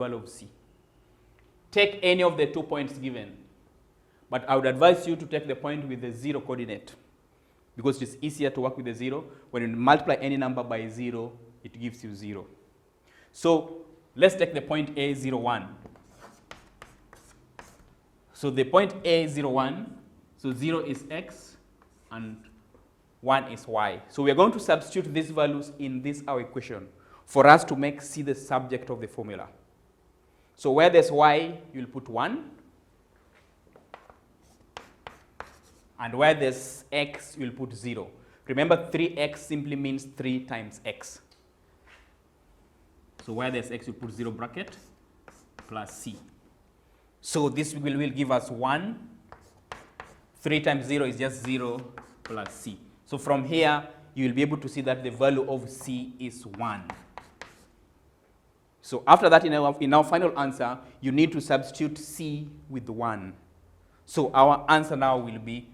value of C. Take any of the 2 points given, but I would advise you to take the point with the 0 coordinate because it's easier to work with the 0. When you multiply any number by 0, it gives you 0. So let's take the point A01. So the point A01, so 0 is x and 1 is y. So we are going to substitute these values in this our equation for us to make C the subject of the formula. So where there's y, you'll put 1. And where there's x, you'll put 0. Remember, 3x simply means 3 times x. So where there's x, you put 0 bracket plus C. So this will give us 1. 3 times 0 is just 0 plus C. So from here, you will be able to see that the value of C is 1. So after that, in our final answer, you need to substitute C with 1. So our answer now will be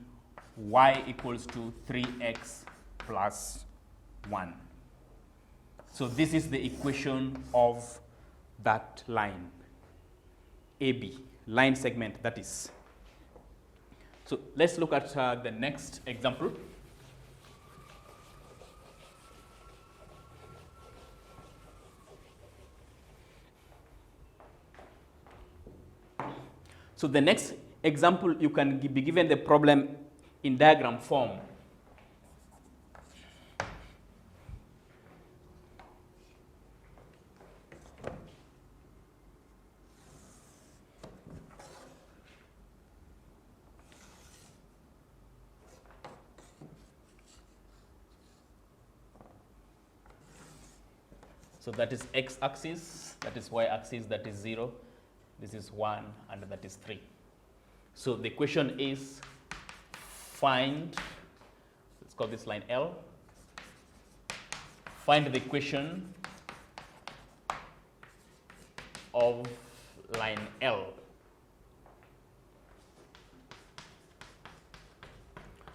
y equals to 3x plus 1. So this is the equation of that line, AB, line segment, that is. So let's look at the next example. So the next example, you can be given the problem in diagram form. So that is x-axis, that is y-axis, that is 0, this is 1, and that is 3. So the question is find, let's call this line L, find the equation of line L.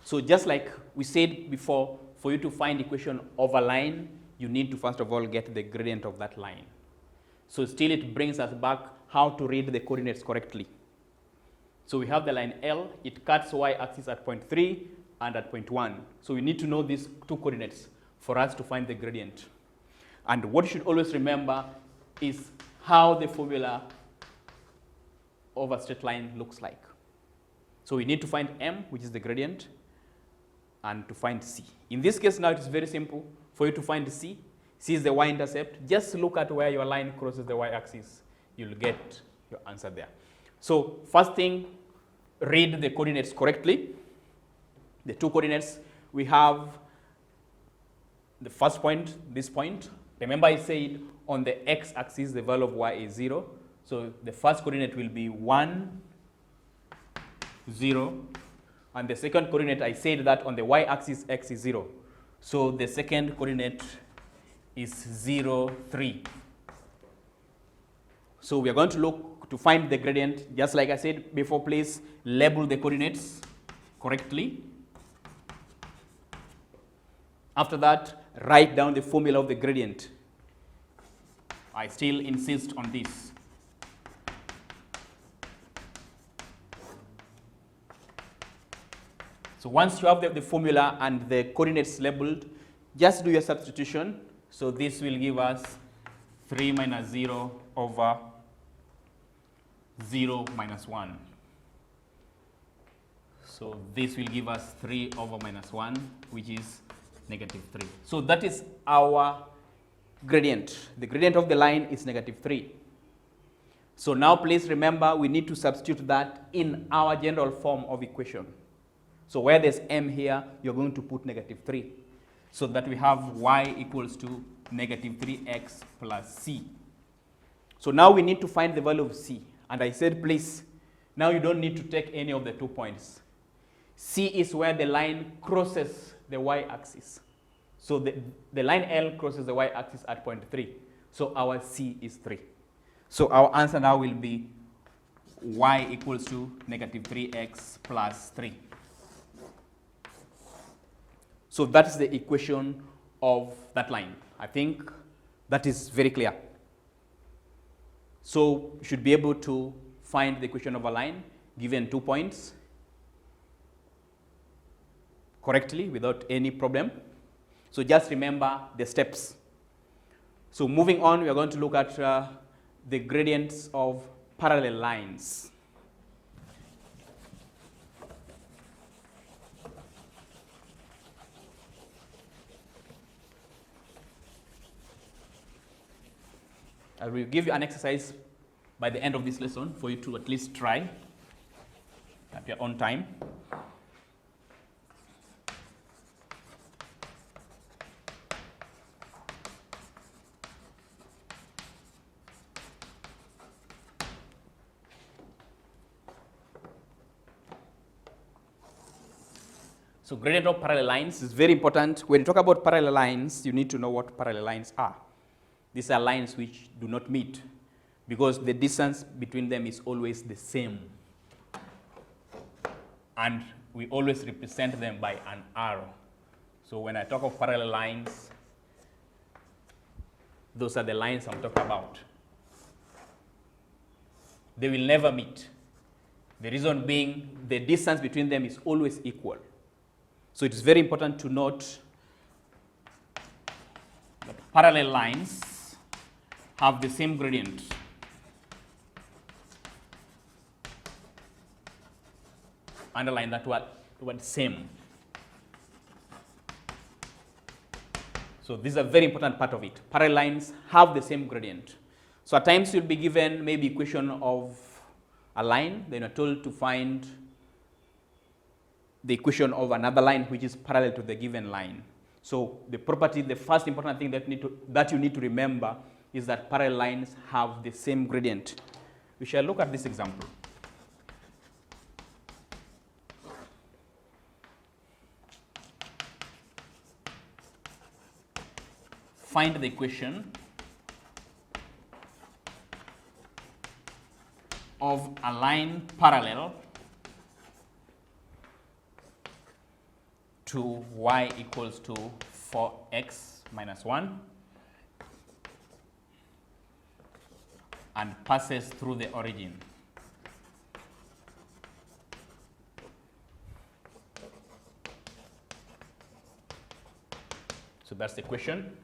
So just like we said before, for you to find equation of a line, you need to first of all get the gradient of that line. So still it brings us back how to read the coordinates correctly. So we have the line L, it cuts y-axis at point 3 and at point 1. So we need to know these 2 coordinates for us to find the gradient. And what you should always remember is how the formula of a straight line looks like. So we need to find M, which is the gradient, and to find C. In this case now it is very simple. For you to find C, C is the y-intercept. Just look at where your line crosses the y-axis. You'll get your answer there. So first thing, read the coordinates correctly. The 2 coordinates, we have the first point, this point. Remember I said on the x-axis, the value of y is 0. So the first coordinate will be 1, 0. And the second coordinate, I said that on the y-axis, x is 0. So the second coordinate is 0, 3. So we are going to look to find the gradient. Just like I said before, please label the coordinates correctly. After that, write down the formula of the gradient. I still insist on this. So once you have the formula and the coordinates labeled, just do your substitution. So this will give us 3 minus 0 over 0 minus 1. So this will give us 3 over minus 1, which is negative 3. So that is our gradient. The gradient of the line is negative 3. So now please remember, we need to substitute that in our general form of equation. So where there's M here, you're going to put negative 3. So that we have y equals to negative 3x plus c. So now we need to find the value of c. And I said, please, now you don't need to take any of the 2 points. C is where the line crosses the y-axis. So the line L crosses the y-axis at point 3. So our C is 3. So our answer now will be y equals to negative 3x plus 3. So that is the equation of that line. I think that is very clear. So you should be able to find the equation of a line given 2 points correctly without any problem. So just remember the steps. So moving on, we are going to look at the gradients of parallel lines. I will give you an exercise by the end of this lesson for you to at least try at your own time. So gradient of parallel lines is very important. When you talk about parallel lines, you need to know what parallel lines are. These are lines which do not meet because the distance between them is always the same. And we always represent them by an arrow. So when I talk of parallel lines, those are the lines I'm talking about. They will never meet. The reason being the distance between them is always equal. So it is very important to note that parallel lines have the same gradient. Underline that word same. So this is a very important part of it. Parallel lines have the same gradient. So at times you'll be given maybe equation of a line, then you're told to find the equation of another line which is parallel to the given line. So the property, the first important thing that you need to remember is that parallel lines have the same gradient. We shall look at this example. Find the equation of a line parallel to y equals to 4x minus 1 and passes through the origin. So that's the question.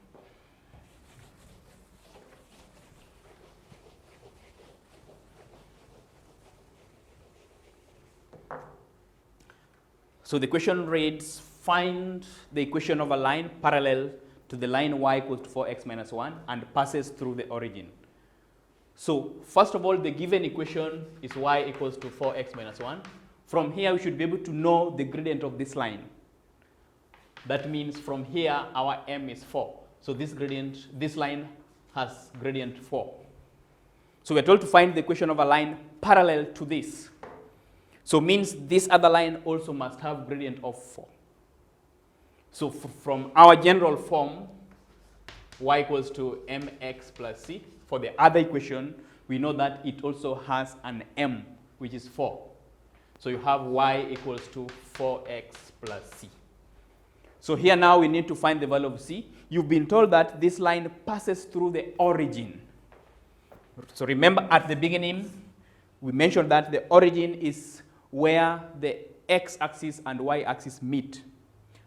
So the question reads, find the equation of a line parallel to the line y equals to 4x minus 1 and passes through the origin. So first of all, the given equation is y equals to 4x minus 1. From here, we should be able to know the gradient of this line. That means from here, our m is 4. So this line has gradient 4. So we're told to find the equation of a line parallel to this. So means this other line also must have gradient of 4. So from our general form, y equals to mx plus c, for the other equation, we know that it also has an m, which is 4. So you have y equals to 4x plus c. So here now we need to find the value of c. You've been told that this line passes through the origin. So remember at the beginning, we mentioned that the origin is where the x-axis and y-axis meet.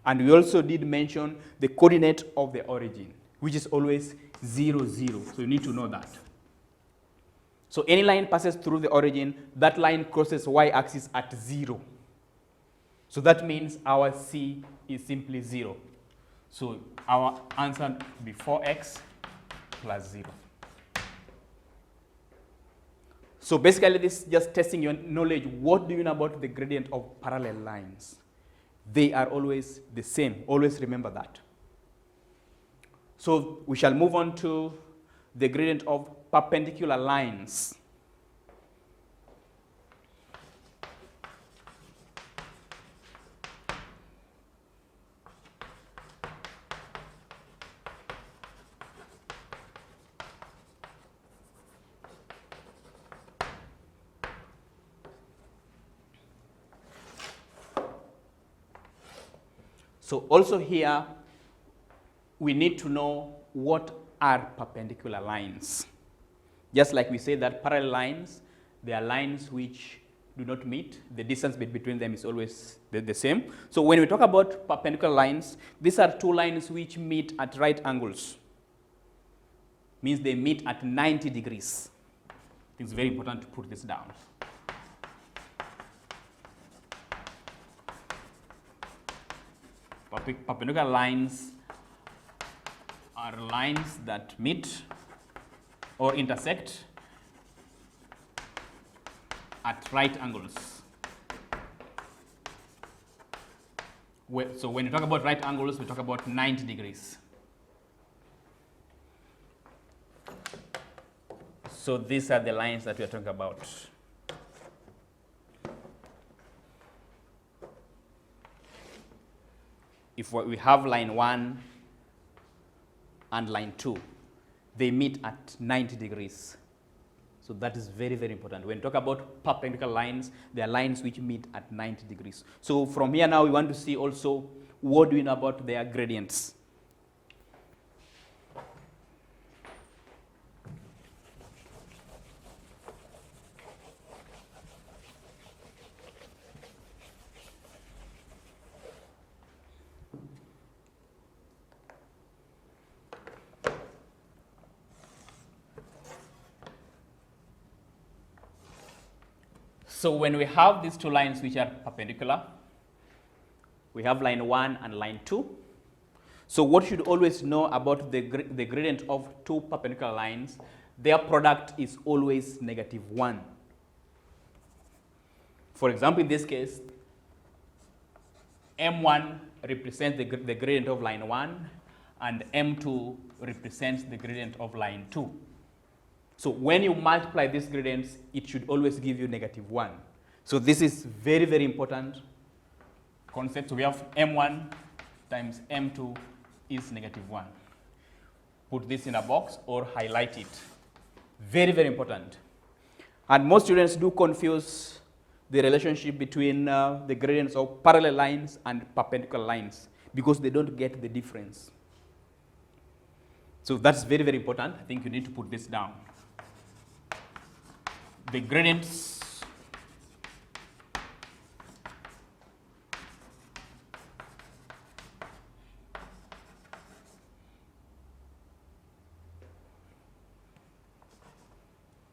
And we also did mention the coordinate of the origin, which is always 0, 0. So you need to know that. So any line passes through the origin, that line crosses y-axis at 0. So that means our c is simply 0. So our answer will be 4x plus 0. So basically this is just testing your knowledge. What do you know about the gradient of parallel lines? They are always the same. Always remember that. So we shall move on to the gradient of perpendicular lines. So also here, we need to know what are perpendicular lines. Just like we say that parallel lines, they are lines which do not meet. The distance between them is always the same. So when we talk about perpendicular lines, these are two lines which meet at right angles. Means they meet at 90 degrees. It's very important to put this down. Perpendicular lines are lines that meet or intersect at right angles. So when you talk about right angles, we talk about 90 degrees. So these are the lines that we are talking about. If we have line 1 and line 2, they meet at 90 degrees. So that is very, very important. When we talk about perpendicular lines, they are lines which meet at 90 degrees. So from here now, we want to see also what do we know about their gradients. So when we have these two lines which are perpendicular, we have line 1 and line 2. So what you should always know about the gradient of two perpendicular lines, their product is always -1. For example, in this case, M1 represents the gradient of line 1 and M2 represents the gradient of line 2. So when you multiply these gradients, it should always give you -1. So this is very, very important concept. So we have M1 times M2 is -1. Put this in a box or highlight it. Very, very important. And most students do confuse the relationship between the gradients of parallel lines and perpendicular lines because they don't get the difference. So that's very, very important. I think you need to put this down. The gradients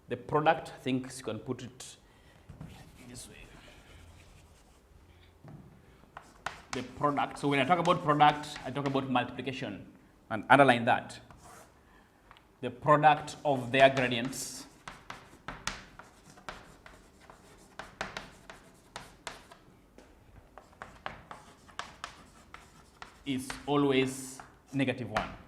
the product, I think you can put it this way. The product, so when I talk about product, I talk about multiplication and underline that. The product of their gradients is always -1.